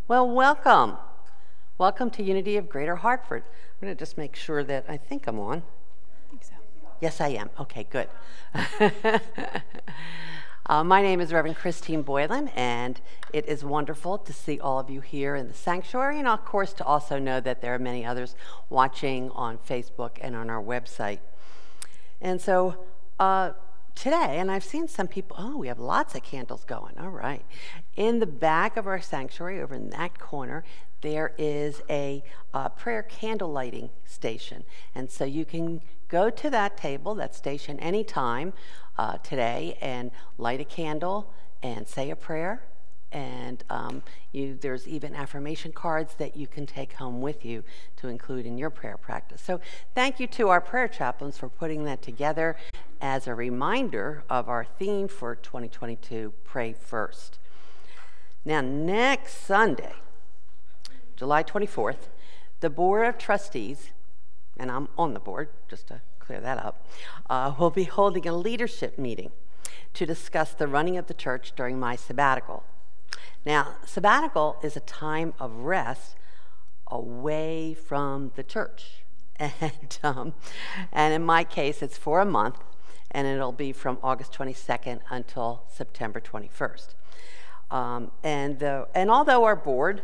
Well, welcome. Welcome to Unity of Greater Hartford. I'm going to just make sure that I think I'm on. I think so. Yes, I am. Okay, good. My name is Reverend Christine Boylan, and it is wonderful to see all of you here in the sanctuary, and of course to also know that there are many others watching on Facebook and on our website. And so today, and I've seen some people, oh, we have lots of candles going, all right. In the back of our sanctuary, over in that corner, there is a prayer candle lighting station. And so you can go to that table, that station, anytime today and light a candle and say a prayer. And there's even affirmation cards that you can take home with you to include in your prayer practice. So thank you to our prayer chaplains for putting that together as a reminder of our theme for 2022, Pray First. Now, next Sunday, July 24th, the Board of Trustees, and I'm on the board, just to clear that up, will be holding a leadership meeting to discuss the running of the church during my sabbatical. Now, sabbatical is a time of rest away from the church. And in my case, it's for a month, and it'll be from August 22nd until September 21st. And although our board,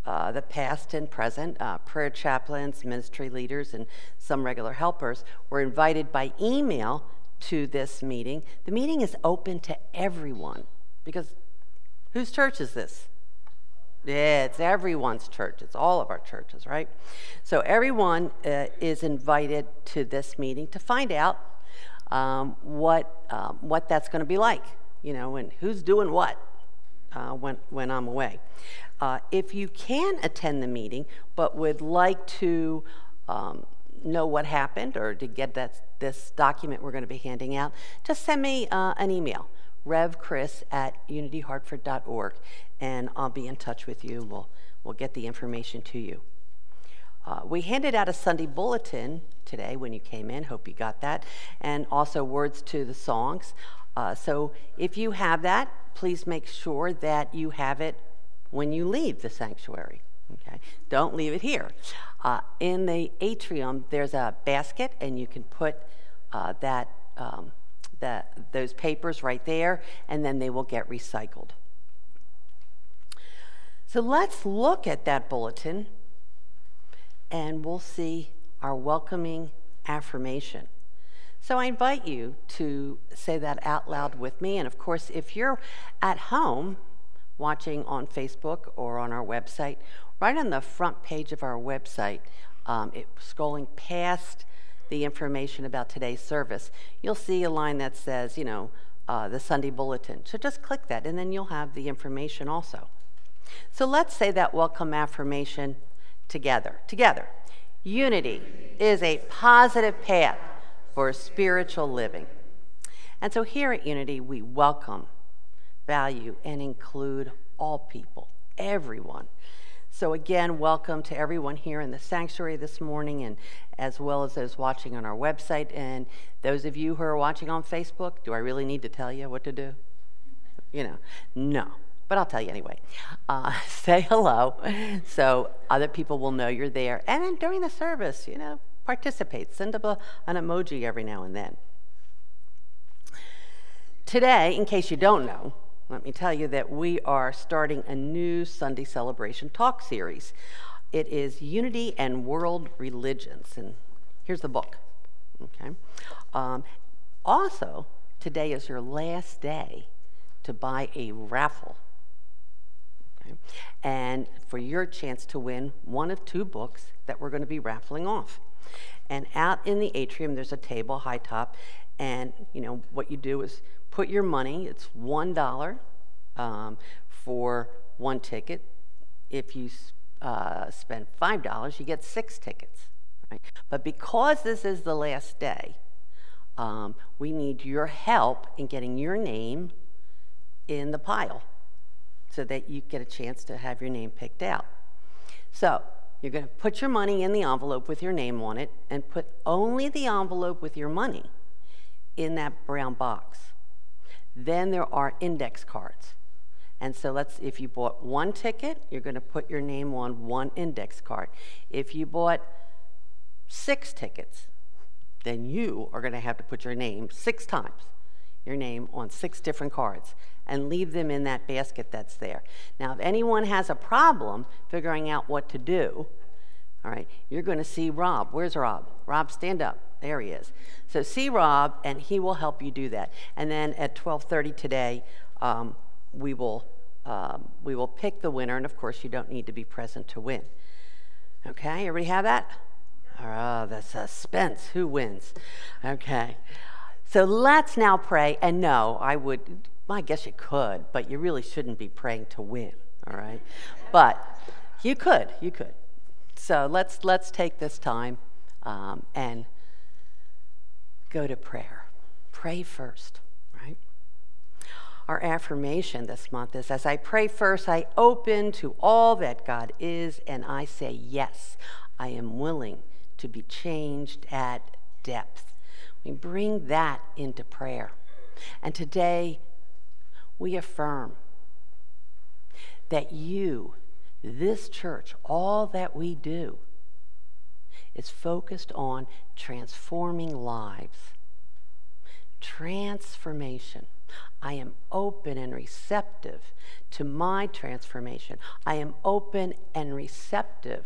the past and present, prayer chaplains, ministry leaders, and some regular helpers were invited by email to this meeting, the meeting is open to everyone, because whose church is this? Yeah, it's everyone's church. It's all of our churches, right? So everyone is invited to this meeting to find out what that's going to be like, you know, and who's doing what when I'm away. If you can attend the meeting but would like to know what happened or to get this document we're going to be handing out, just send me an email, revchris@unityhartford.org, and I'll be in touch with you. We'll get the information to you. We handed out a Sunday bulletin today when you came in. Hope you got that. And also words to the songs. So if you have that, please make sure that you have it when you leave the sanctuary. Okay? Don't leave it here. In the atrium, there's a basket, and you can put those papers right there, and then they will get recycled. So let's look at that bulletin, and we'll see our welcoming affirmation. So I invite you to say that out loud with me. And of course, if you're at home watching on Facebook or on our website, right on the front page of our website, scrolling past the information about today's service, you'll see a line that says, you know, the Sunday Bulletin. So just click that, and then you'll have the information also. So let's say that welcome affirmation together. Together. Unity is a positive path for spiritual living. And so here at Unity, we welcome, value, and include all people, everyone. So again, welcome to everyone here in the sanctuary this morning, and as well as those watching on our website. And those of you who are watching on Facebook, do I really need to tell you what to do? You know, no, but I'll tell you anyway. Say hello so other people will know you're there. And then during the service, you know, participate. Send up an emoji every now and then. Today, in case you don't know, let me tell you that we are starting a new Sunday celebration talk series. It is Unity and World Religions, and here's the book. Okay. Also, today is your last day to buy a raffle. Okay. And for your chance to win one of two books that we're going to be raffling off. And out in the atrium, there's a table, high top, and you know what you do is put your money. It's $1 for one ticket. If you spend $5, you get 6 tickets. Right? But because this is the last day, we need your help in getting your name in the pile so that you get a chance to have your name picked out. So you're going to put your money in the envelope with your name on it, and put only the envelope with your money in that brown box. Then there are index cards. And so if you bought one ticket, you're going to put your name on one index card. If you bought 6 tickets, then you are going to have to put your name 6 times, your name on 6 different cards, and leave them in that basket that's there. Now, if anyone has a problem figuring out what to do, all right, you're going to see Rob. Where's Rob? Rob, stand up. There he is. So see Rob, and he will help you do that. And then at 12:30 today, we will pick the winner, and of course, you don't need to be present to win. Okay, everybody have that? Oh, the suspense. Who wins? Okay. So let's now pray. And no, I guess you could, but you really shouldn't be praying to win, all right? But you could. So let's take this time and go to prayer. Pray first, right? Our affirmation this month is, as I pray first, I open to all that God is, and I say, yes, I am willing to be changed at depth. We bring that into prayer. And today, we affirm that you, this church, all that we do is focused on transforming lives. Transformation. I am open and receptive to my transformation. I am open and receptive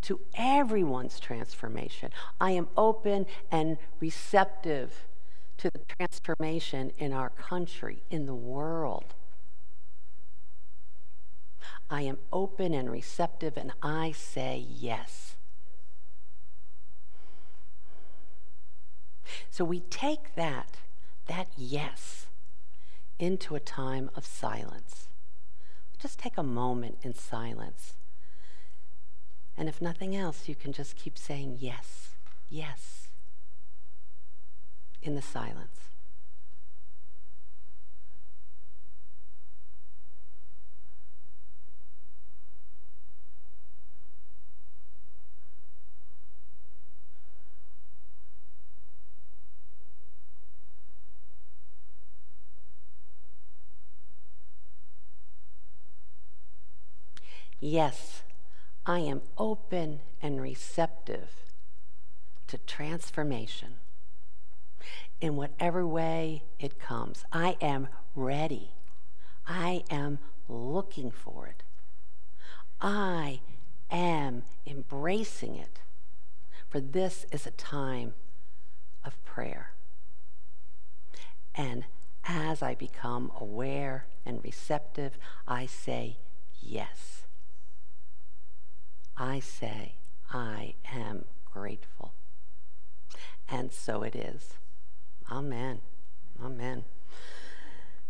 to everyone's transformation. I am open and receptive to the transformation in our country, in the world. I am open and receptive, and I say yes. So we take that yes, into a time of silence. Just take a moment in silence. And if nothing else, you can just keep saying yes, yes, in the silence. Yes, I am open and receptive to transformation in whatever way it comes. I am ready. I am looking for it. I am embracing it, for this is a time of prayer. And as I become aware and receptive, I say yes. I say, I am grateful. And so it is. Amen. Amen.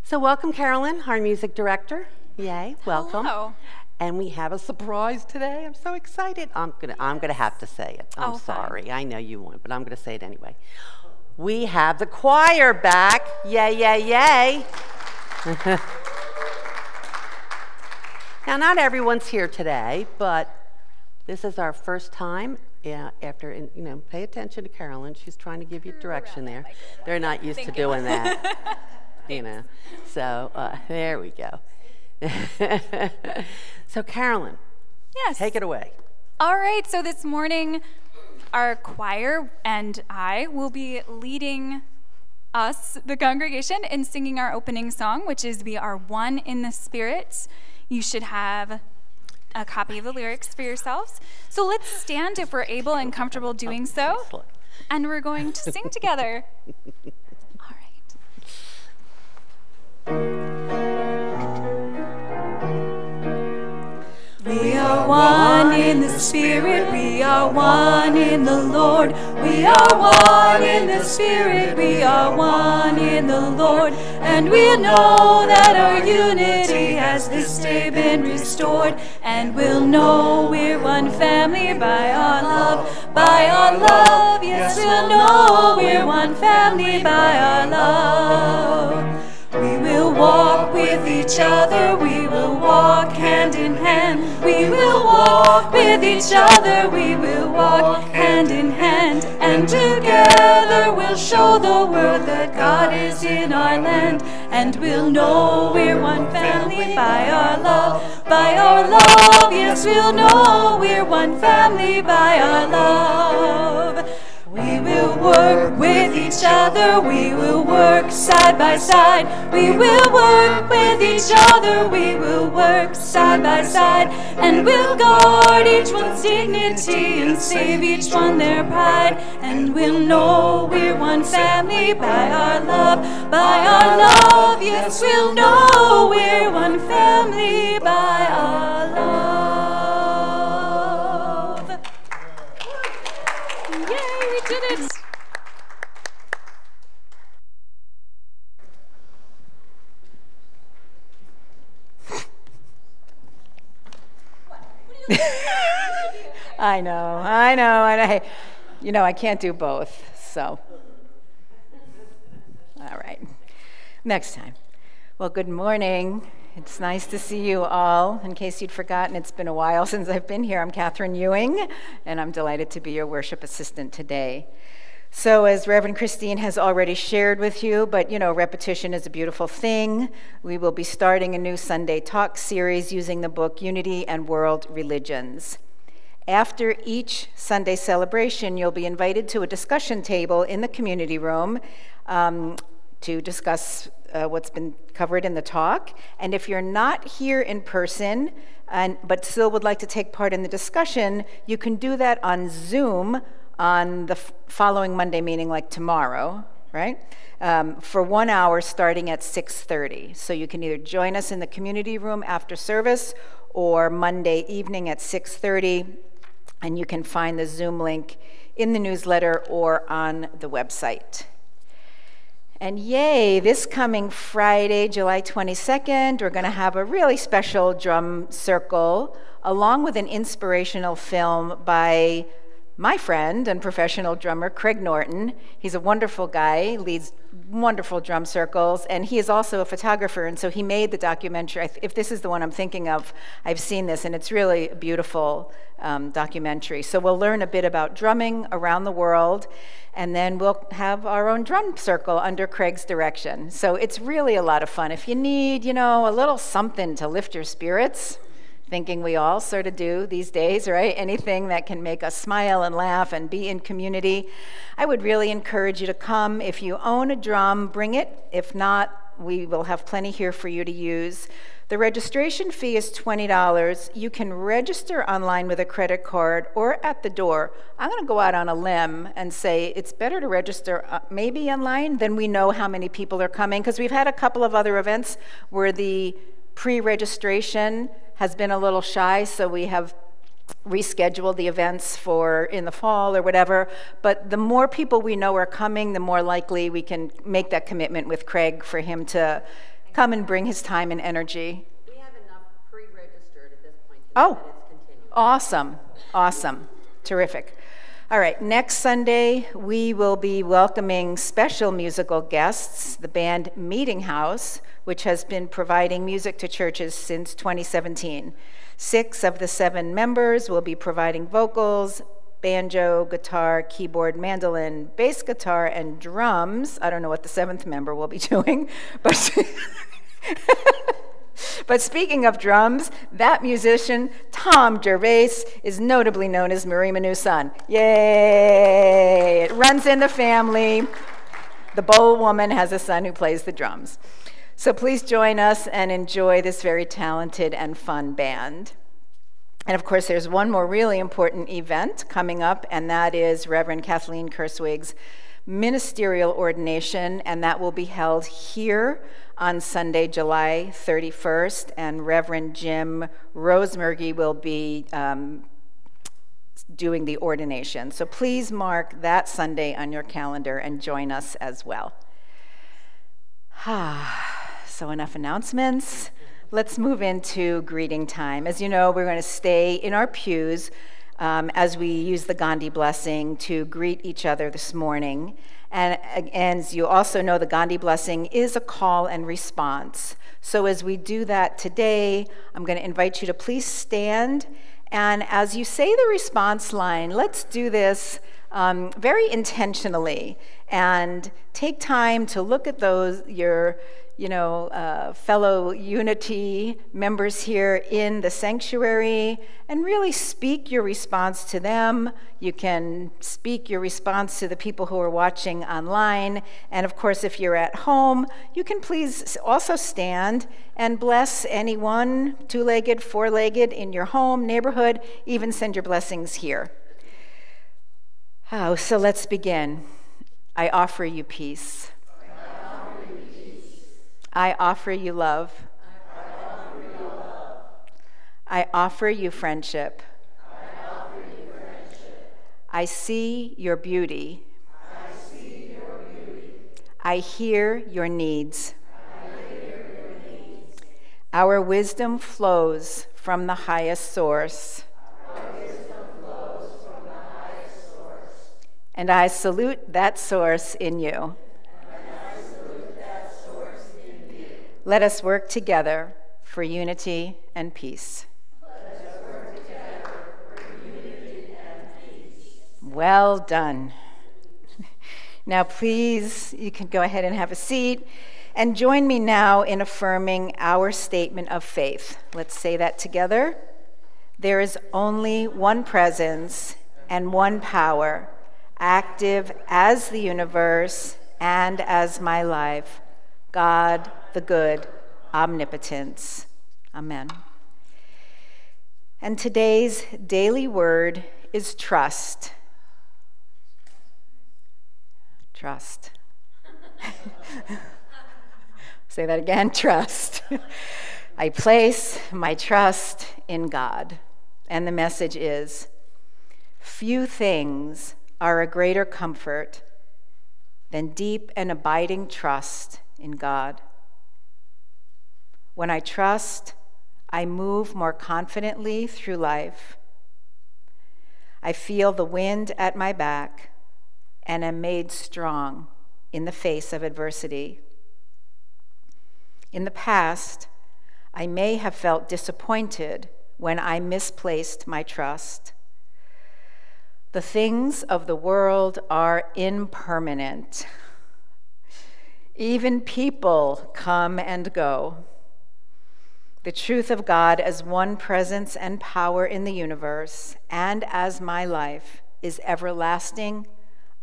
So welcome, Carolyn, our music director. Yay, welcome. Hello. And we have a surprise today. I'm so excited. I'm gonna have to say it. I'm sorry. Fine. I know you won't, but I'm gonna say it anyway. We have the choir back. Yay, yay, yay. Now, not everyone's here today, but this is our first time after, pay attention to Carolyn. She's trying to give you direction there. They're not used to doing that, So there we go. So Carolyn, yes, take it away. All right, so this morning our choir and I will be leading us, the congregation, in singing our opening song, which is We Are One in the Spirit. You should have a copy of the lyrics for yourselves. So let's stand if we're able and comfortable doing so, and we're going to sing together. All right. We are one in the Spirit, we are one in the Lord. We are one in the Spirit, we are one in the Lord. And we know that our unity has this day been restored. And we'll know we're one family by our love, by our love. Yes, we'll know we're one family by our love. We will walk with each other, we will walk hand in hand. We will walk with each other, we will walk hand in hand. And together we'll show the world that God is in our land. and we'll know we're one family by our love. By our love, yes, we'll know we're one family by our love. We will work with each other, we will work side by side. We will work with each other, we will work side by side. And we'll guard each one's dignity and save each one their pride. And we'll know we're one family by our love. By our love, yes, we'll know we're one family by our love. Did it. I know, and I can't do both, so. All right, next time. Well, good morning. It's nice to see you all. In case you'd forgotten, it's been a while since I've been here. I'm Catherine Ewing, and I'm delighted to be your worship assistant today. So as Reverend Christine has already shared with you, but repetition is a beautiful thing. We will be starting a new Sunday talk series using the book Unity and World Religions. After each Sunday celebration, you'll be invited to a discussion table in the community room to discuss what's been covered in the talk. And if you're not here in person, but still would like to take part in the discussion, you can do that on Zoom on the following Monday meeting, like tomorrow, right? For 1 hour starting at 6:30. So you can either join us in the community room after service or Monday evening at 6:30, and you can find the Zoom link in the newsletter or on the website. And yay, this coming Friday, July 22nd, we're going to have a really special drum circle along with an inspirational film by my friend and professional drummer, Craig Norton. He's a wonderful guy, leads wonderful drum circles, and he is also a photographer, and so he made the documentary. If this is the one I'm thinking of, I've seen this, and it's really a beautiful documentary. So we'll learn a bit about drumming around the world, and then we'll have our own drum circle under Craig's direction. So it's really a lot of fun. If you need, a little something to lift your spirits, thinking we all sort of do these days, right? Anything that can make us smile and laugh and be in community, I would really encourage you to come. If you own a drum, bring it. If not, we will have plenty here for you to use. The registration fee is $20. You can register online with a credit card or at the door. I'm going to go out on a limb and say it's better to register maybe online, then we know how many people are coming, because we've had a couple of other events where the pre-registration has been a little shy, so we have rescheduled the events for in the fall or whatever. But the more people we know are coming, the more likely we can make that commitment with Craig for him to come and bring his time and energy. We have enough pre-registered at this point. Oh, awesome, terrific. All right, next Sunday, we will be welcoming special musical guests, the band Meeting House, which has been providing music to churches since 2017. 6 of the 7 members will be providing vocals, banjo, guitar, keyboard, mandolin, bass guitar, and drums. I don't know what the 7th member will be doing, but but speaking of drums, that musician, Tom Gervais, is notably known as Marie Manu's son. Yay! It runs in the family. The Bowl woman has a son who plays the drums. So please join us and enjoy this very talented and fun band. And of course, there's one more really important event coming up, and that is Reverend Kathleen Kerswig's ministerial ordination, and that will be held here on Sunday, July 31st, and Reverend Jim Rosemergy will be doing the ordination. So please mark that Sunday on your calendar and join us as well. So enough announcements. Let's move into greeting time. As you know, we're going to stay in our pews as we use the Gandhi blessing to greet each other this morning. And as you also know, the Gandhi blessing is a call and response. So as we do that today, I'm going to invite you to please stand. And as you say the response line, let's do this very intentionally, and take time to look at those, your fellow Unity members here in the sanctuary, and really speak your response to them. You can speak your response to the people who are watching online. And of course, if you're at home, you can please also stand and bless anyone, two-legged, four-legged, in your home, neighborhood, even send your blessings here. Oh, so let's begin. I offer you peace. I offer you love. I offer you friendship. I see your beauty. I hear your needs. Our wisdom flows from the highest source. And I salute that source in you. Let us work together for unity and peace. Well done. Now please, you can go ahead and have a seat and join me now in affirming our statement of faith. Let's say that together. There is only one presence and one power, active as the universe and as my life, God the good, omnipotence. Amen. And today's daily word is trust. Trust. Say that again, trust. I place my trust in God. And the message is, few things are a greater comfort than deep and abiding trust in God. When I trust, I move more confidently through life. I feel the wind at my back and am made strong in the face of adversity. In the past, I may have felt disappointed when I misplaced my trust. The things of the world are impermanent. Even people come and go. The truth of God as one presence and power in the universe and as my life is everlasting,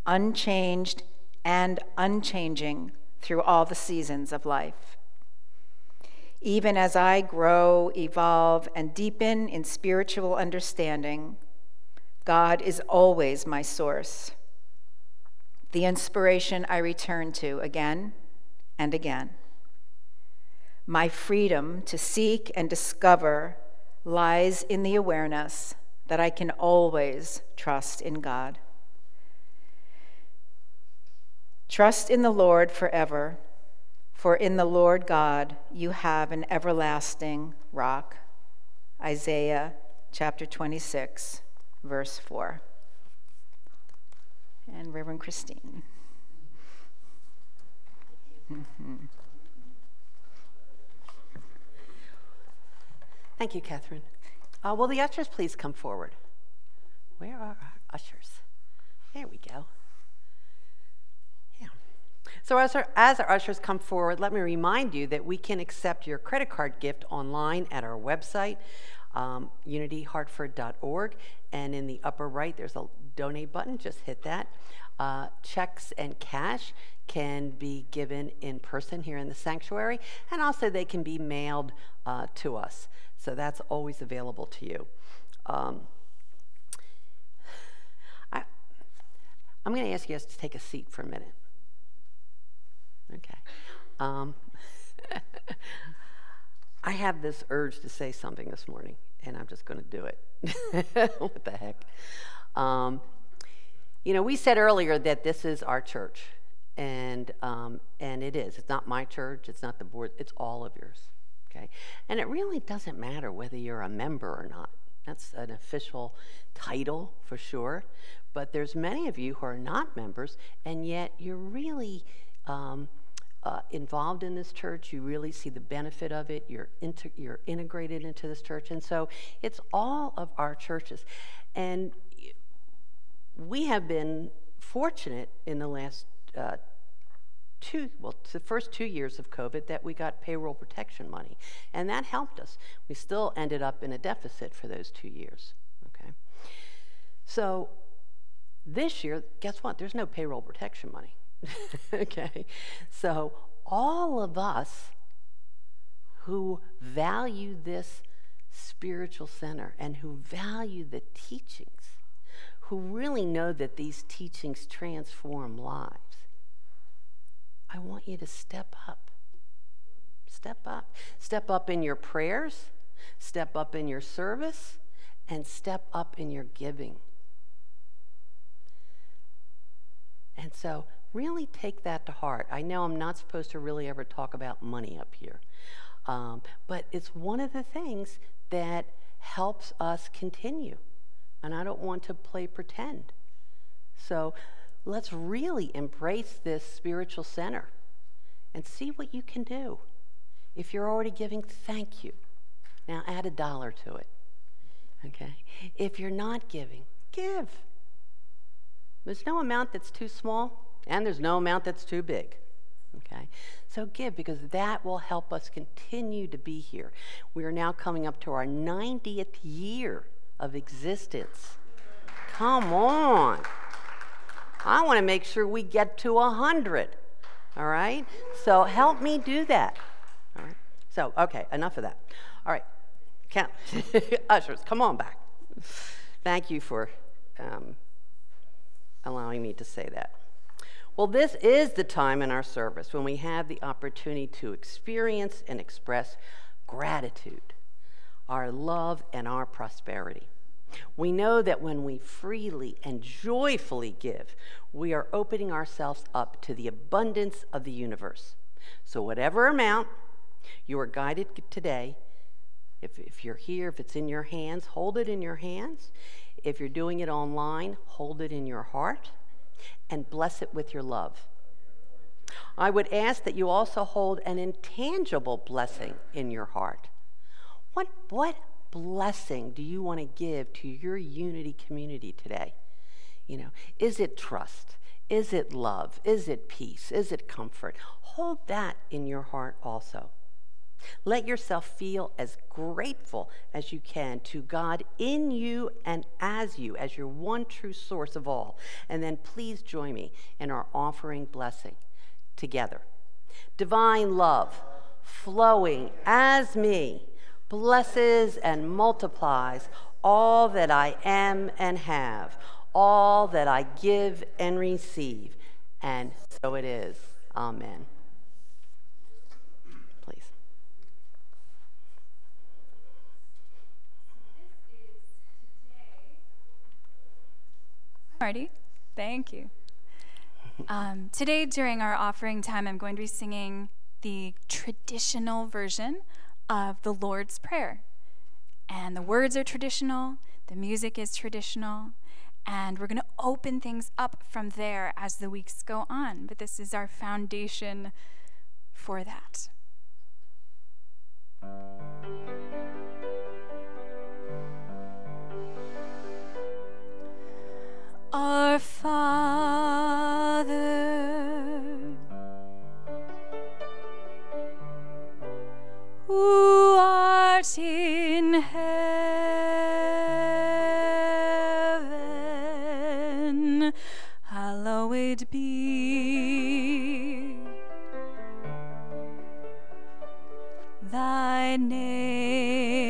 unchanged, and unchanging through all the seasons of life. Even as I grow, evolve, and deepen in spiritual understanding, God is always my source, the inspiration I return to again and again. My freedom to seek and discover lies in the awareness that I can always trust in God. Trust in the Lord forever, for in the Lord God you have an everlasting rock. Isaiah chapter 26, verse 4. And Reverend Christine. Thank you, Catherine. Will the ushers please come forward? Where are our ushers? There we go. Yeah. So as our ushers come forward, let me remind you that we can accept your credit card gift online at our website, unityhartford.org, and in the upper right there's a donate button. Just hit that. Checks and cash can be given in person here in the sanctuary, and also they can be mailed to us. So that's always available to you. I'm going to ask you guys to take a seat for a minute. Okay. I have this urge to say something this morning, and I'm just going to do it. What the heck? We said earlier that this is our church, and it is. It's not my church. It's not the board. It's all of yours. Okay, and it really doesn't matter whether you're a member or not. That's an official title for sure. But there's many of you who are not members, and yet you're really involved in this church. You really see the benefit of it. You're integrated into this church, and so it's all of our churches. And we have been fortunate in the last the first 2 years of COVID that we got payroll protection money, and that helped us. We still ended up in a deficit for those 2 years, okay? So this year, guess what? There's no payroll protection money, okay? So all of us who value this spiritual center and who value the teachings, who really know that these teachings transform lives, I want you to step up. Step up. Step up in your prayers, step up in your service, and step up in your giving. And so really take that to heart. I know I'm not supposed to really ever talk about money up here, but it's one of the things that helps us continue. And I don't want to play pretend. So let's really embrace this spiritual center and see what you can do. If you're already giving, thank you. Now add $1 to it, okay? If you're not giving, give. There's no amount that's too small, and there's no amount that's too big, okay? So give, because that will help us continue to be here. We are now coming up to our 90th year of existence. Come on. I want to make sure we get to 100, all right? So help me do that, all right? So, okay, enough of that. All right, count. Ushers, come on back. Thank you for allowing me to say that. Well, this is the time in our service when we have the opportunity to experience and express gratitude, our love, and our prosperity. We know that when we freely and joyfully give, we are opening ourselves up to the abundance of the universe. So whatever amount you are guided today, if you're here, if it's in your hands, hold it in your hands. If you're doing it online, hold it in your heart and bless it with your love. I would ask that you also hold an intangible blessing in your heart. What blessing do you want to give to your Unity community today? You know, is it trust? Is it love? Is it peace? Is it comfort? Hold that in your heart also. Let yourself feel as grateful as you can to God in you and as you, as your one true source of all. And then please join me in our offering blessing together. Divine love flowing as me blesses and multiplies all that I am and have, all that I give and receive. And so it is. Amen. Please. Marty, thank you. Today, during our offering time, I'm going to be singing the traditional version of the Lord's Prayer. And the words are traditional, the music is traditional, and we're going to open things up from there as the weeks go on. But this is our foundation for that. Our Father, who art in heaven, hallowed be thy name.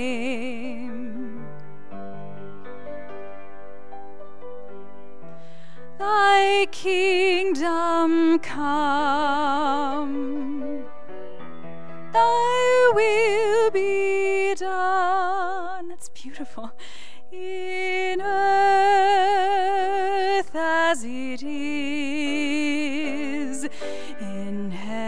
Thy kingdom come, thy will be done. That's beautiful. In earth as it is in heaven.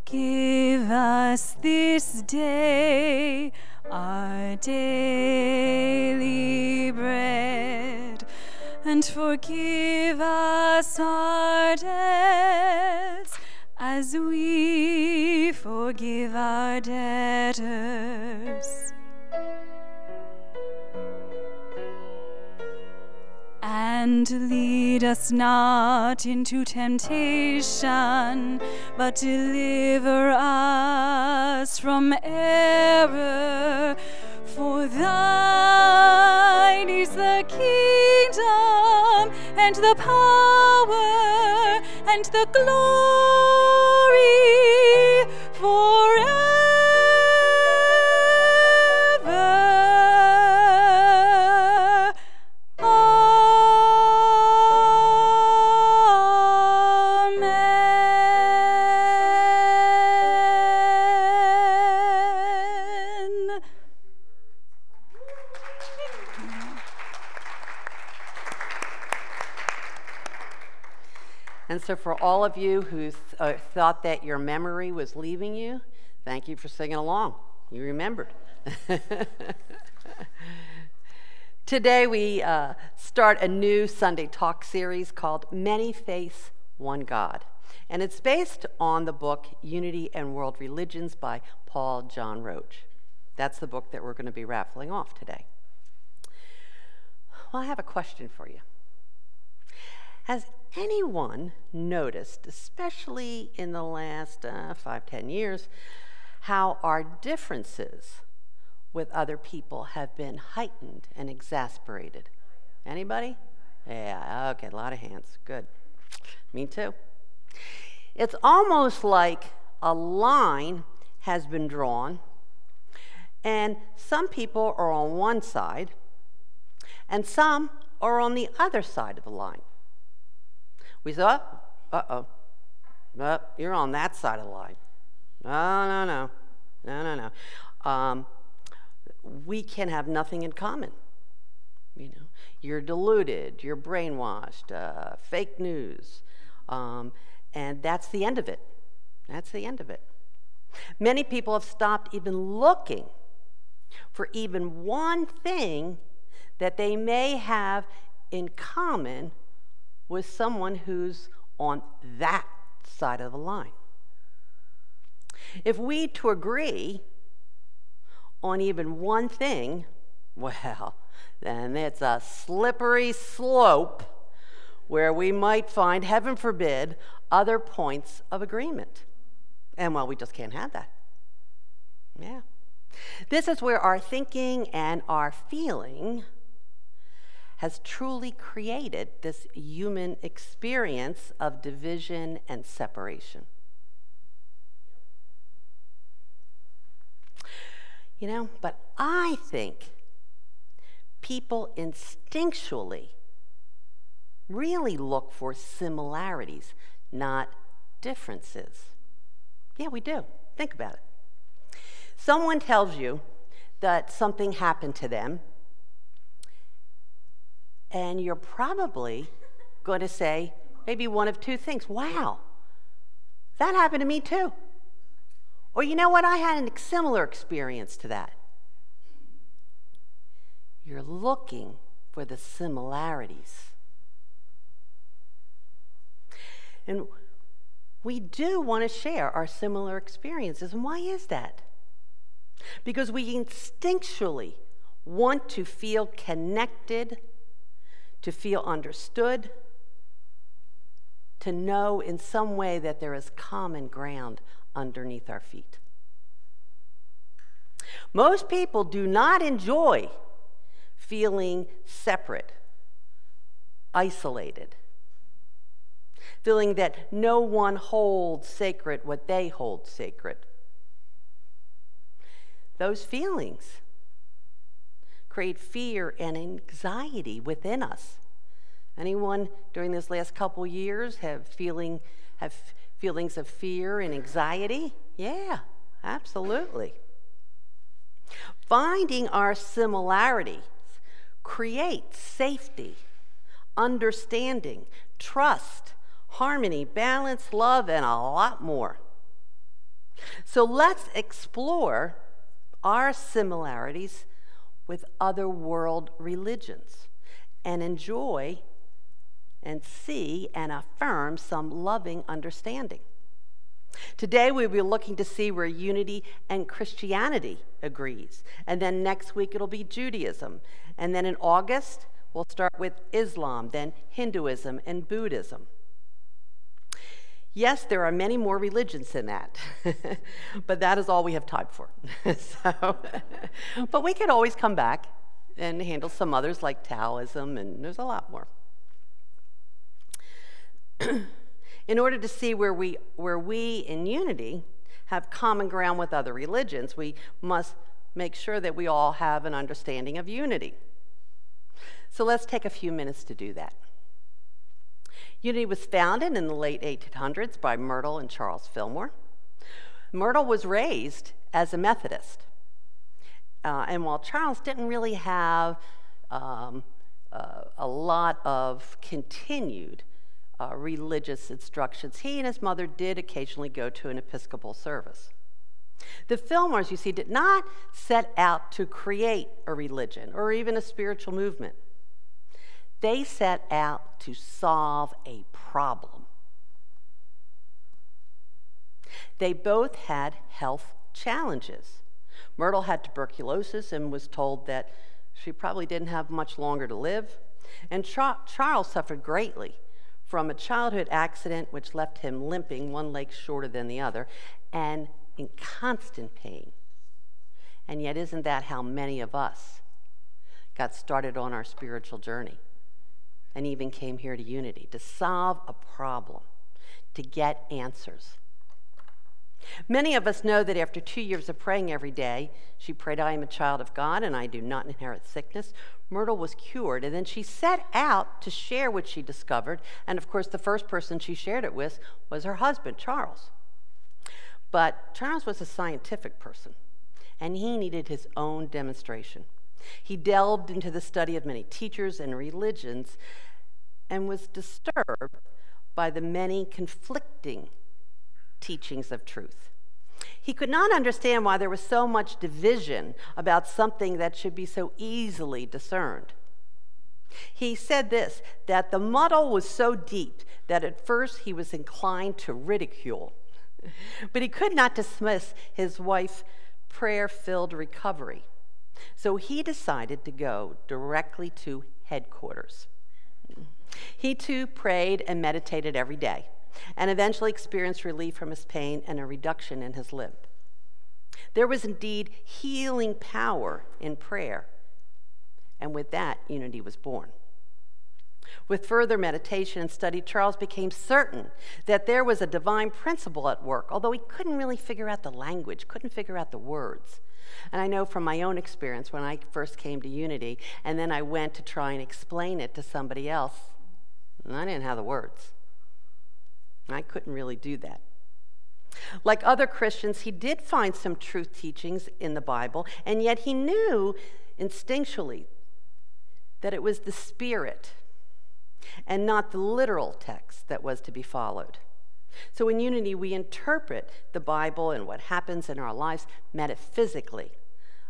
Give us this day our daily bread, and forgive us our debts, as we forgive our debtors. And lead us not into temptation, but deliver us from error. For thine is the kingdom, and the power, and the glory forever. And so for all of you who thought that your memory was leaving you, thank you for singing along. You remembered. Today we start a new Sunday talk series called Many Faiths, One God. And it's based on the book Unity and World Religions by Paul John Roach. That's the book that we're going to be raffling off today. Well, I have a question for you. Has anyone noticed, especially in the last 5-10 years, how our differences with other people have been heightened and exasperated? Anybody? Yeah, okay, a lot of hands. Good. Me too. It's almost like a line has been drawn, and some people are on one side, and some are on the other side of the line. We say, uh-oh, you're on that side of the line. No. We can have nothing in common. You know, you're deluded, you're brainwashed, fake news, and that's the end of it. That's the end of it. Many people have stopped even looking for even one thing that they may have in common with someone who's on that side of the line. If we to agree on even one thing, well, then it's a slippery slope where we might find, heaven forbid, other points of agreement. And well, we just can't have that. Yeah. This is where our thinking and our feeling has truly created this human experience of division and separation. You know, but I think people instinctually really look for similarities, not differences. Yeah, we do. Think about it. Someone tells you that something happened to them, and you're probably going to say maybe one of two things. Wow, that happened to me too. Or you know what, I had a similar experience to that. You're looking for the similarities. And we do want to share our similar experiences. And why is that? Because we instinctually want to feel connected, to feel understood, to know in some way that there is common ground underneath our feet. Most people do not enjoy feeling separate, isolated, feeling that no one holds sacred what they hold sacred. Those feelings create fear and anxiety within us. Anyone during this last couple years have feelings of fear and anxiety? Yeah, absolutely. Finding our similarities creates safety, understanding, trust, harmony, balance, love, and a lot more. So let's explore our similarities with other world religions and enjoy and see and affirm some loving understanding. Today we'll be looking to see where unity and Christianity agrees. And then next week it'll be Judaism. And then in August we'll start with Islam, then Hinduism and Buddhism. Yes, there are many more religions than that, but that is all we have time for. But we could always come back and handle some others like Taoism, and there's a lot more. In order to see where we in unity have common ground with other religions, we must make sure that we all have an understanding of unity. So let's take a few minutes to do that. Unity was founded in the late 1800s by Myrtle and Charles Fillmore. Myrtle was raised as a Methodist. And while Charles didn't really have a lot of continued religious instructions, he and his mother did occasionally go to an Episcopal service. The Fillmores, you see, did not set out to create a religion or even a spiritual movement. They set out to solve a problem. They both had health challenges. Myrtle had tuberculosis and was told that she probably didn't have much longer to live. And Charles suffered greatly from a childhood accident which left him limping, one leg shorter than the other, and in constant pain. And yet, isn't that how many of us got started on our spiritual journey and even came here to Unity, to solve a problem, to get answers? Many of us know that after 2 years of praying every day, she prayed, "I am a child of God and I do not inherit sickness." Myrtle was cured, and then she set out to share what she discovered. And of course, the first person she shared it with was her husband, Charles. But Charles was a scientific person, and he needed his own demonstration. He delved into the study of many teachers and religions and was disturbed by the many conflicting teachings of truth. He could not understand why there was so much division about something that should be so easily discerned. He said this, that the muddle was so deep that at first he was inclined to ridicule, but he could not dismiss his wife's prayer-filled recovery. So he decided to go directly to headquarters. He too prayed and meditated every day, and eventually experienced relief from his pain and a reduction in his limp. There was indeed healing power in prayer, and with that, unity was born. With further meditation and study, Charles became certain that there was a divine principle at work, although he couldn't really figure out the language, couldn't figure out the words. And I know from my own experience when I first came to Unity, and then I went to try and explain it to somebody else, and I didn't have the words. I couldn't really do that. Like other Christians, he did find some truth teachings in the Bible, and yet he knew instinctually that it was the Spirit and not the literal text that was to be followed. So in Unity, we interpret the Bible and what happens in our lives metaphysically,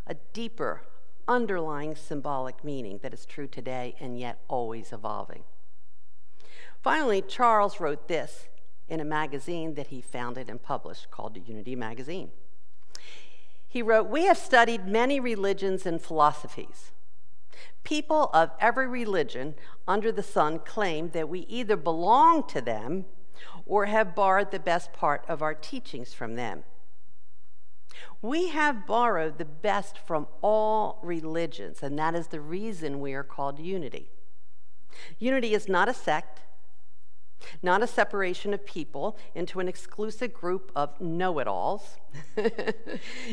a deeper, underlying symbolic meaning that is true today and yet always evolving. Finally, Charles wrote this in a magazine that he founded and published called the Unity Magazine. He wrote, "We have studied many religions and philosophies. People of every religion under the sun claim that we either belong to them or have borrowed the best part of our teachings from them. We have borrowed the best from all religions, and that is the reason we are called Unity. Unity is not a sect, not a separation of people into an exclusive group of know-it-alls.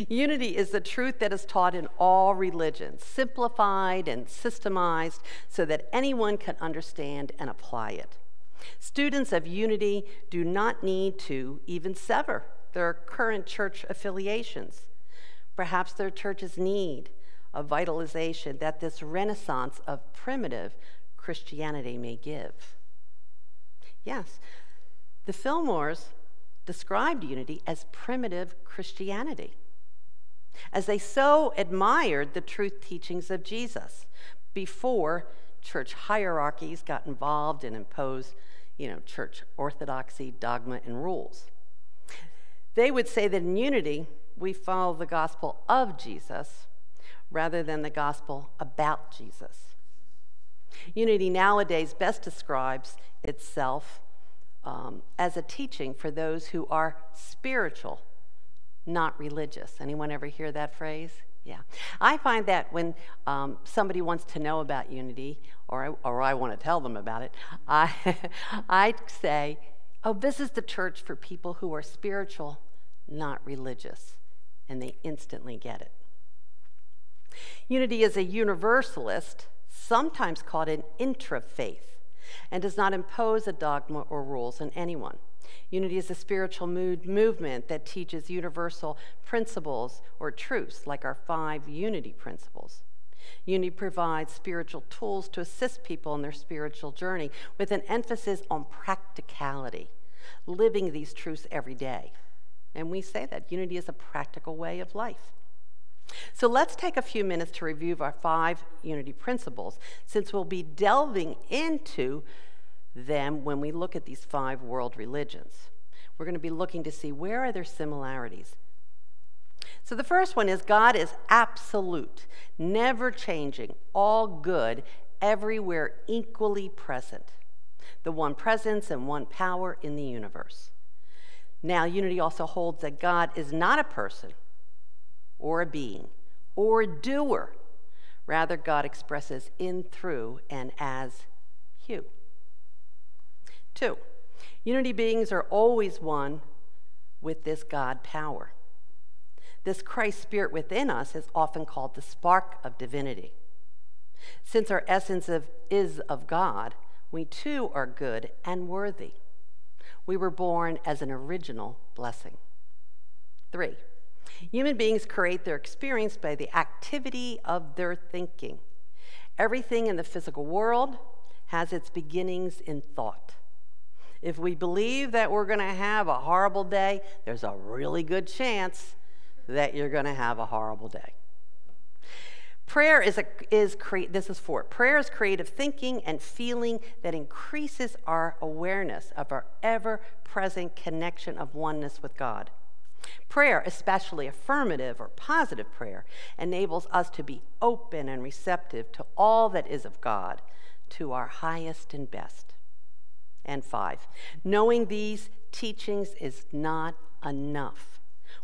Unity is the truth that is taught in all religions, simplified and systemized so that anyone can understand and apply it. Students of Unity do not need to even sever their current church affiliations. Perhaps their churches need a vitalization that this renaissance of primitive Christianity may give." Yes, the Fillmores described Unity as primitive Christianity. as they so admired the truth teachings of Jesus before church hierarchies got involved and imposed, church orthodoxy, dogma, and rules. They would say that in unity, we follow the gospel of Jesus rather than the gospel about Jesus. Unity nowadays best describes itself as a teaching for those who are spiritual, not religious. Anyone ever hear that phrase? Yeah. I find that when somebody wants to know about unity, or I want to tell them about it, I say, oh, this is the church for people who are spiritual, not religious. And they instantly get it. Unity is a universalist, sometimes called an intra-faith, and does not impose a dogma or rules on anyone. Unity is a spiritual movement that teaches universal principles or truths, like our 5 unity principles. Unity provides spiritual tools to assist people in their spiritual journey with an emphasis on practicality, living these truths every day. And we say that unity is a practical way of life. So let's take a few minutes to review our 5 unity principles, since we'll be delving into them when we look at these 5 world religions. We're going to be looking to see where are there similarities. So the first one is God is absolute, never changing, all good, everywhere equally present. The one presence and one power in the universe. Now, unity also holds that God is not a person or a being or a doer. Rather, God expresses in, through, and as you. 2, unity beings are always one with this God power. This Christ spirit within us is often called the spark of divinity. Since our essence is of God, we too are good and worthy. We were born as an original blessing. 3, human beings create their experience by the activity of their thinking. Everything in the physical world has its beginnings in thought. If we believe that we're going to have a horrible day, there's a really good chance that you're going to have a horrible day. Prayer is creative thinking and feeling that increases our awareness of our ever-present connection of oneness with God. Prayer, especially affirmative or positive prayer, enables us to be open and receptive to all that is of God, to our highest and best. And 5, knowing these teachings is not enough.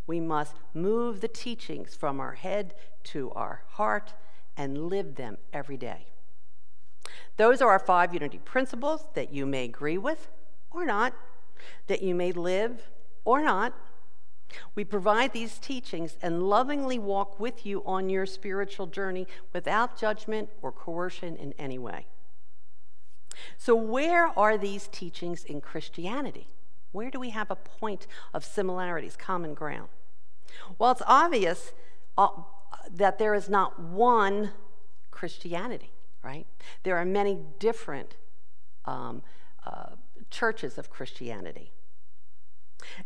We must move the teachings from our head to our heart and live them every day. Those are our 5 unity principles that you may agree with or not, that you may live or not. We provide these teachings and lovingly walk with you on your spiritual journey without judgment or coercion in any way. So where are these teachings in Christianity? Where do we have a point of similarities, common ground? Well, it's obvious that there is not one Christianity, right? There are many different churches of Christianity.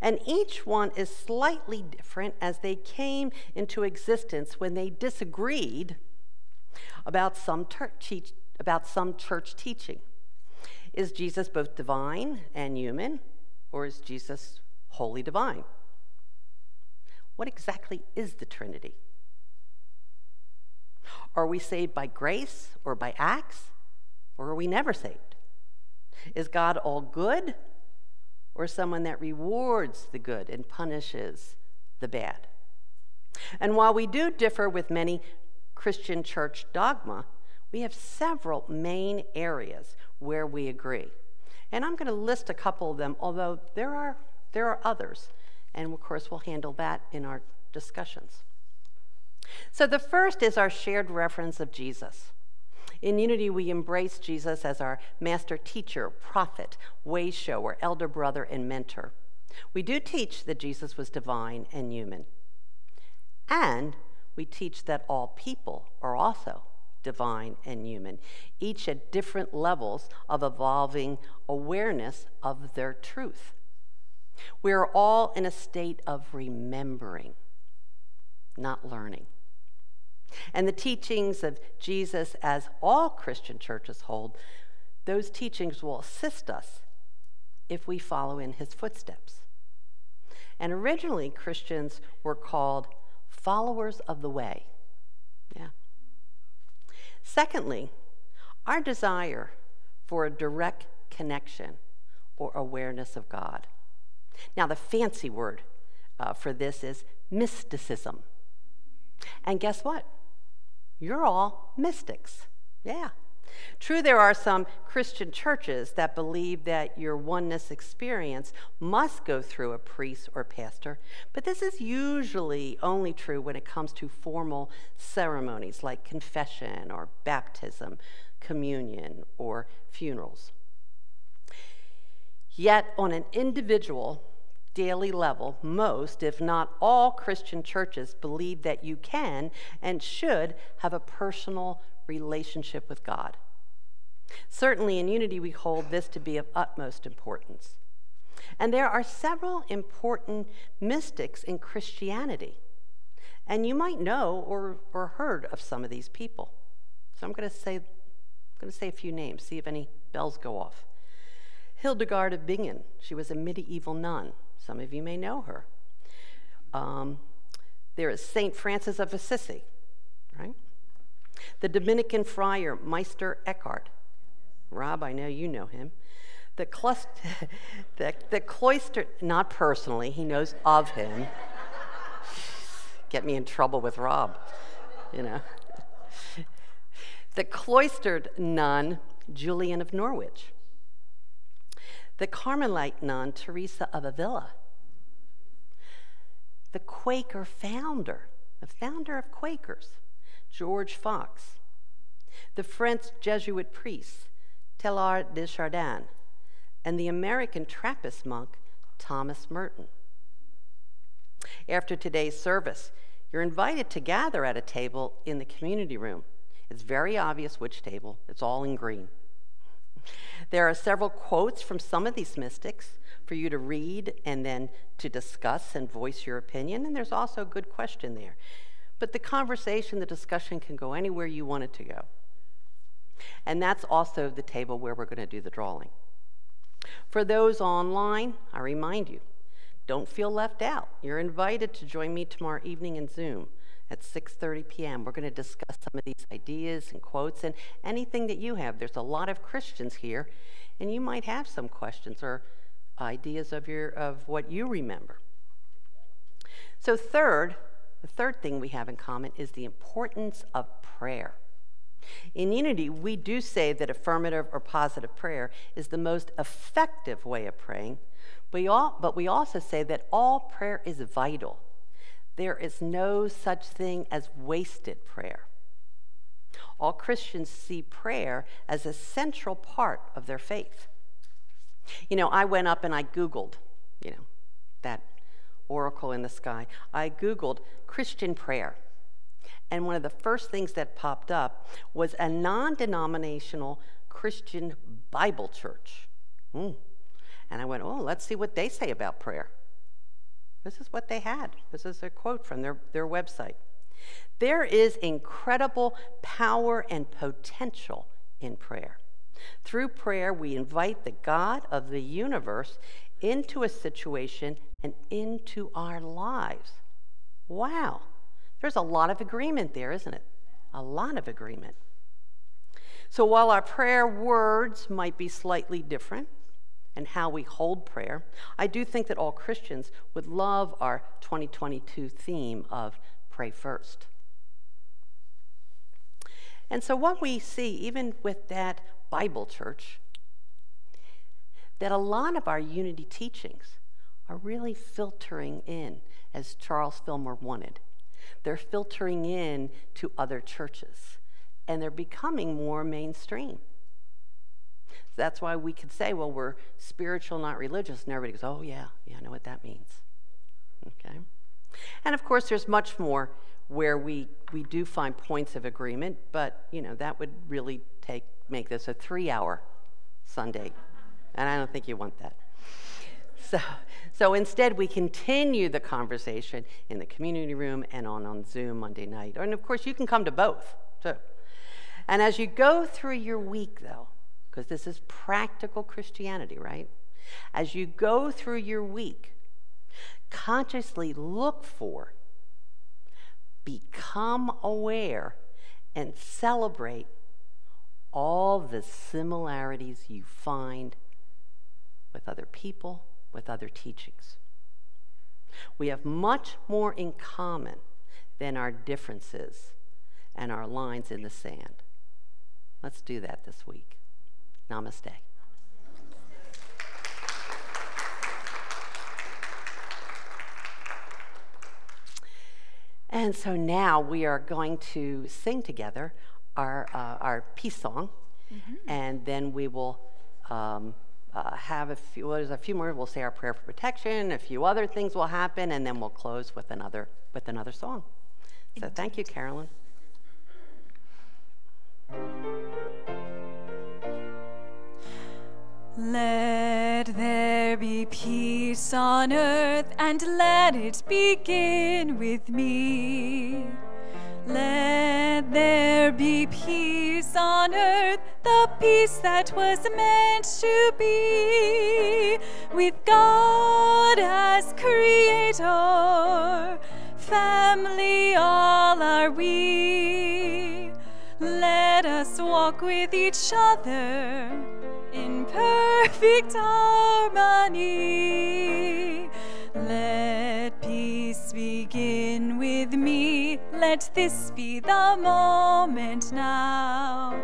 And each one is slightly different as they came into existence when they disagreed about some church teaching. Is Jesus both divine and human, or is Jesus wholly divine? What exactly is the Trinity? Are we saved by grace or by acts, or are we never saved? Is God all good, or someone that rewards the good and punishes the bad? And while we do differ with many Christian church dogma, we have several main areas where we agree. And I'm going to list a couple of them, although there are others. And of course, we'll handle that in our discussions. So the first is our shared reference of Jesus. In unity, we embrace Jesus as our master teacher, prophet, way shower, elder brother, and mentor. We do teach that Jesus was divine and human. And we teach that all people are also divine and human, each at different levels of evolving awareness of their truth. We are all in a state of remembering. not learning. And the teachings of Jesus, as all Christian churches hold, those teachings will assist us if we follow in his footsteps. And originally, Christians were called followers of the way. Yeah. Secondly, our desire for a direct connection or awareness of God. Now, the fancy word for this is mysticism. And guess what? You're all mystics. Yeah. True, there are some Christian churches that believe that your oneness experience must go through a priest or pastor, but this is usually only true when it comes to formal ceremonies like confession or baptism, communion, or funerals. Yet, on an individual, daily level, most, if not all, Christian churches believe that you can and should have a personal relationship with God. Certainly in Unity, we hold this to be of utmost importance. And there are several important mystics in Christianity. And you might know or heard of some of these people. So I'm going to say a few names, see if any bells go off. Hildegard of Bingen, she was a medieval nun. Some of you may know her. There is St. Francis of Assisi, right? The Dominican friar, Meister Eckhart. Rob, I know you know him. The cloistered, not personally, he knows of him. Get me in trouble with Rob, you know. The cloistered nun, Julian of Norwich. The Carmelite nun, Teresa of Avila. The Quaker founder, the founder of Quakers, George Fox. The French Jesuit priest, Teilhard de Chardin. And the American Trappist monk, Thomas Merton. After today's service, you're invited to gather at a table in the community room. It's very obvious which table. It's all in green. There are several quotes from some of these mystics for you to read and then to discuss and voice your opinion, and there's also a good question there. But the conversation, the discussion can go anywhere you want it to go. And that's also the table where we're going to do the drawing. For those online, I remind you, don't feel left out. You're invited to join me tomorrow evening in Zoom at 6:30 p.m. We're going to discuss some of these ideas and quotes and anything that you have. There's a lot of Christians here, and you might have some questions or ideas of what you remember. So the third thing we have in common is the importance of prayer. In Unity, we do say that affirmative or positive prayer is the most effective way of praying, but we also say that all prayer is vital. There is no such thing as wasted prayer. All Christians see prayer as a central part of their faith. You know, I went up and I Googled, that oracle in the sky. I Googled Christian prayer. And one of the first things that popped up was a non-denominational Christian Bible church. And I went, let's see what they say about prayer. This is what they had. This is a quote from their website. There is incredible power and potential in prayer. Through prayer, we invite the God of the universe into a situation and into our lives. Wow. There's a lot of agreement there, isn't it? A lot of agreement. So while our prayer words might be slightly different and how we hold prayer, I do think that all Christians would love our 2022 theme of Pray First. And so what we see, even with that Bible church, that a lot of our Unity teachings are really filtering in, as Charles Fillmore wanted. They're filtering in to other churches, and they're becoming more mainstream. That's why we could say, well, we're spiritual, not religious, and everybody goes, oh, yeah, I know what that means. Okay? And of course, there's much more where we do find points of agreement, but, that would really make this a 3-hour Sunday, and I don't think you want that. So instead, we continue the conversation in the community room and on Zoom Monday night. And of course, you can come to both, too. And as you go through your week, though, because this is practical Christianity, right? As you go through your week, consciously look for, become aware, and celebrate all the similarities you find with other people, with other teachings. We have much more in common than our differences and our lines in the sand. Let's do that this week. Namaste. And so now we are going to sing together our peace song, and then we will have a few more. We'll say our prayer for protection. A few other things will happen, and then we'll close with another song. So thank you, Carolyn. Let there be peace on earth, and let it begin with me. Let there be peace on earth, the peace that was meant to be, with God as creator, family all are we. Let us walk with each other in perfect harmony. Let peace begin with me. Let this be the moment now.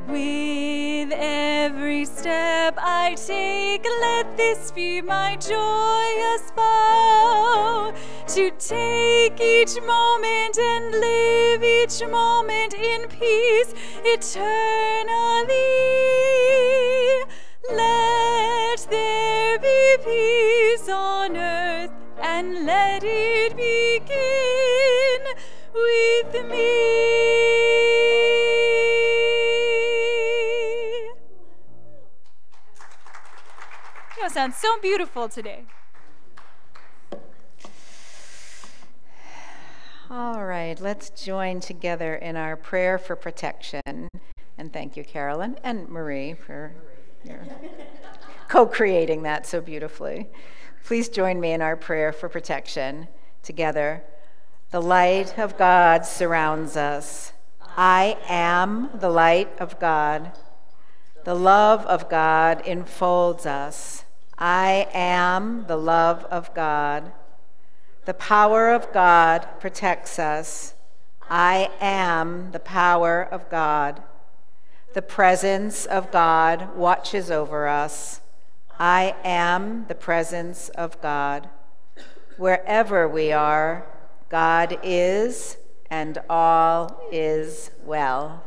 With every step I take, let this be my joyous vow, to take each moment and live each moment in peace eternally. Let there be peace on earth, and let it begin with me. You sound so beautiful today. All right, let's join together in our prayer for protection. And thank you, Carolyn and Marie, for your co-creating that so beautifully. Please join me in our prayer for protection together. The light of God surrounds us. I am the light of God. The love of God enfolds us. I am the love of God. The power of God protects us. I am the power of God. The presence of God watches over us. I am the presence of God. Wherever we are, God is, and all is well.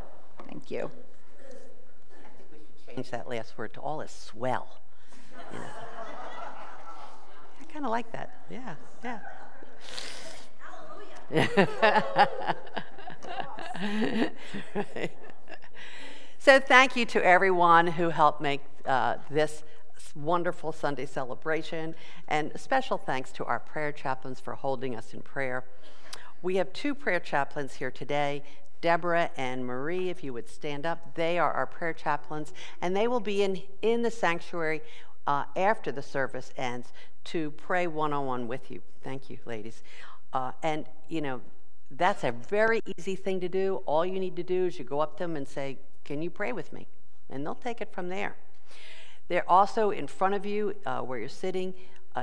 Thank you. I think we should change that last word to all is swell. Yeah. I kind of like that. Yeah, yeah. Right. So thank you to everyone who helped make this wonderful Sunday celebration, and special thanks to our prayer chaplains for holding us in prayer. We have two prayer chaplains here today, Deborah and Marie. If you would stand up, they are our prayer chaplains, and they will be in the sanctuary after the service ends to pray one-on-one with you. Thank you, ladies. And you know, that's a very easy thing to do. All you need to do is you go up to them and say, "Can you pray with me?" And they'll take it from there. They're also in front of you where you're sitting.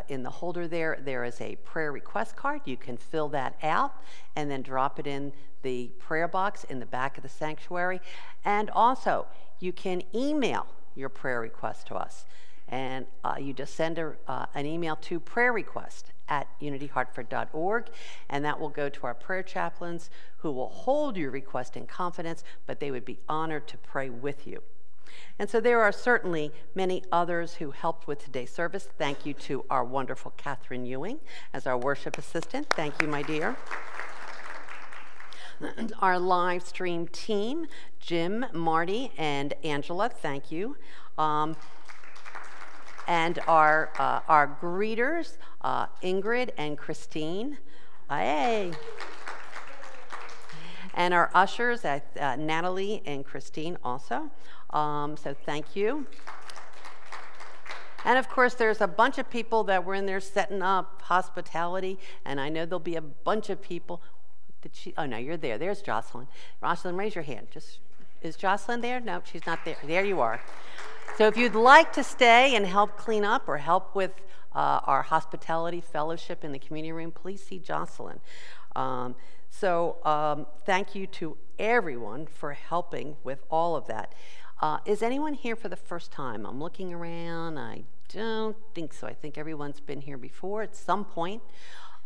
In the holder there is a prayer request card. You can fill that out and then drop it in the prayer box in the back of the sanctuary. And also, you can email your prayer request to us. And you just send an email to prayerrequest@unityhartford.org, and that will go to our prayer chaplains, who will hold your request in confidence, but they would be honored to pray with you. And so there are certainly many others who helped with today's service. Thank you to our wonderful Catherine Ewing as our worship assistant. Thank you, my dear. Our live stream team, Jim, Marty, and Angela, thank you. And our greeters, Ingrid and Christine. Hey. And our ushers, Natalie and Christine also. So thank you. And of course, there's a bunch of people that were in there setting up hospitality, and I know there'll be a bunch of people. Oh no, you're there. There's Jocelyn. Jocelyn, raise your hand. Is Jocelyn there? No, she's not there. There you are. So if you'd like to stay and help clean up or help with our hospitality fellowship in the community room, please see Jocelyn. Thank you to everyone for helping with all of that. Is anyone here for the first time? I'm looking around. I don't think so. I think everyone's been here before at some point.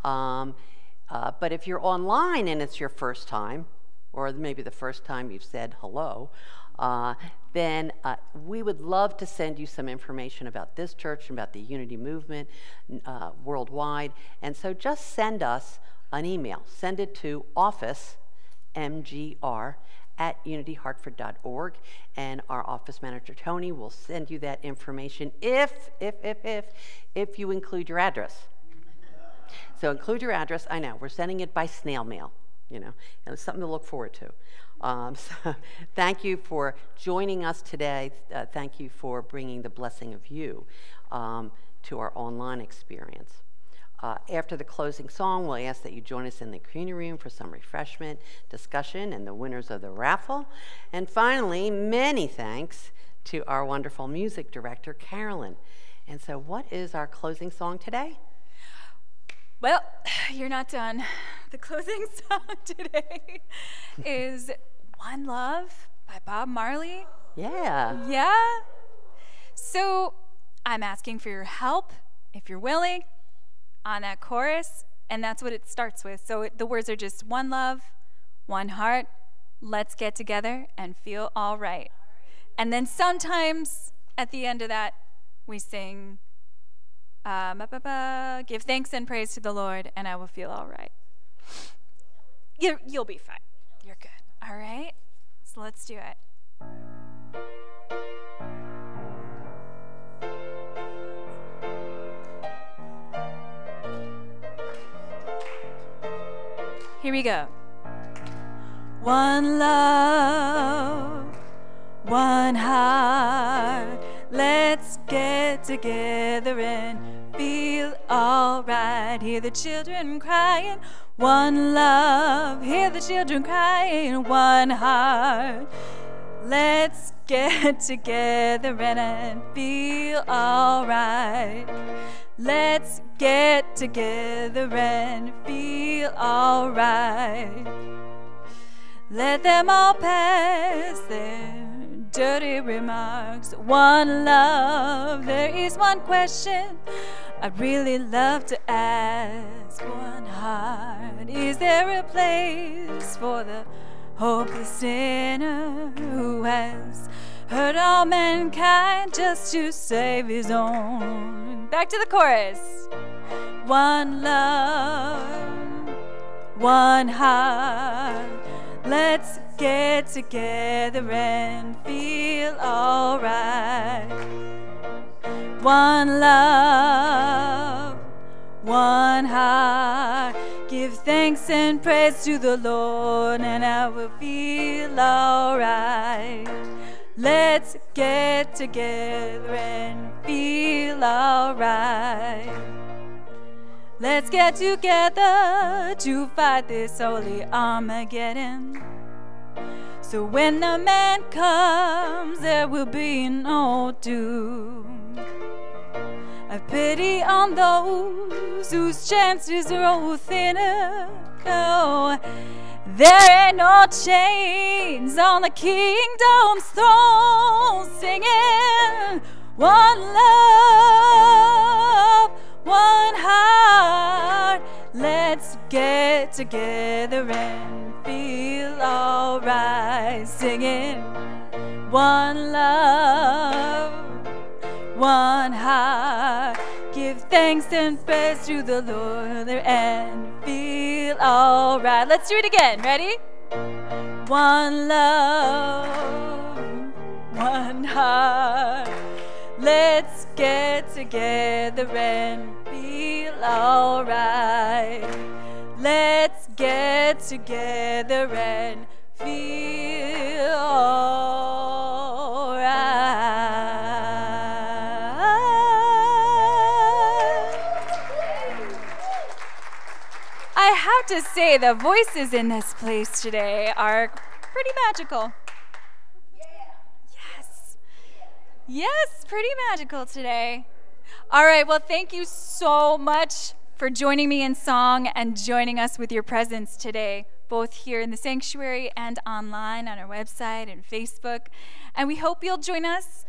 But if you're online and it's your first time, or maybe the first time you've said hello, then we would love to send you some information about this church and about the Unity Movement worldwide. And so just send us an email. Send it to officemgr@unityhartford.org, and our office manager Tony will send you that information if you include your address. So include your address. I know we're sending it by snail mail, and it's something to look forward to. So thank you for joining us today. Thank you for bringing the blessing of you to our online experience. After the closing song, we'll ask that you join us in the community room for some refreshment, discussion, and the winners of the raffle. And finally, many thanks to our wonderful music director, Carolyn. And so what is our closing song today? Well, you're not done. The closing song today is One Love by Bob Marley. Yeah. Yeah? So I'm asking for your help, if you're willing, on that chorus, and that's what it starts with. So the words are just one love, one heart, let's get together and feel all right. And then sometimes at the end of that, we sing, give thanks and praise to the Lord, and I will feel all right. You'll be fine. You're good. All right? So let's do it. Here we go. One love, one heart, let's get together and feel alright. Hear the children crying, one love, hear the children crying, one heart. Let's get together and feel alright. Let's get together and feel alright. Let them all pass their dirty remarks. One love, there is one question I'd really love to ask. One heart, is there a place for the hopeless sinner who has hurt all mankind just to save his own? Back to the chorus. One love, one heart, let's get together and feel alright. One love, one heart, give thanks and praise to the Lord, and I will feel alright. Let's get together and feel alright. Let's get together to fight this holy Armageddon. So when the man comes, there will be no doom. Have pity on those whose chances grow thinner. Oh, there ain't no chains on the kingdom's throne. Singing one love, one heart. Let's get together and feel alright. Singing one love, one heart. Give thanks and praise to the Lord and feel alright. Let's do it again. Ready? One love, one heart. Let's get together and feel alright. Let's get together and feel alright. I have to say, the voices in this place today are pretty magical. Yes, pretty magical today. All right, well, thank you so much for joining me in song and joining us with your presence today, both here in the sanctuary and online on our website and Facebook. And we hope you'll join us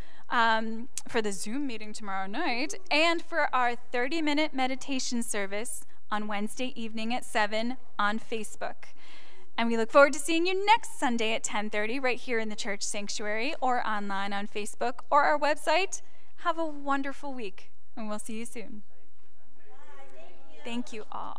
for the Zoom meeting tomorrow night and for our 30-minute meditation service on Wednesday evening at 7 on Facebook. And we look forward to seeing you next Sunday at 10:30 right here in the church sanctuary or online on Facebook or our website. Have a wonderful week, and we'll see you soon. Thank you all.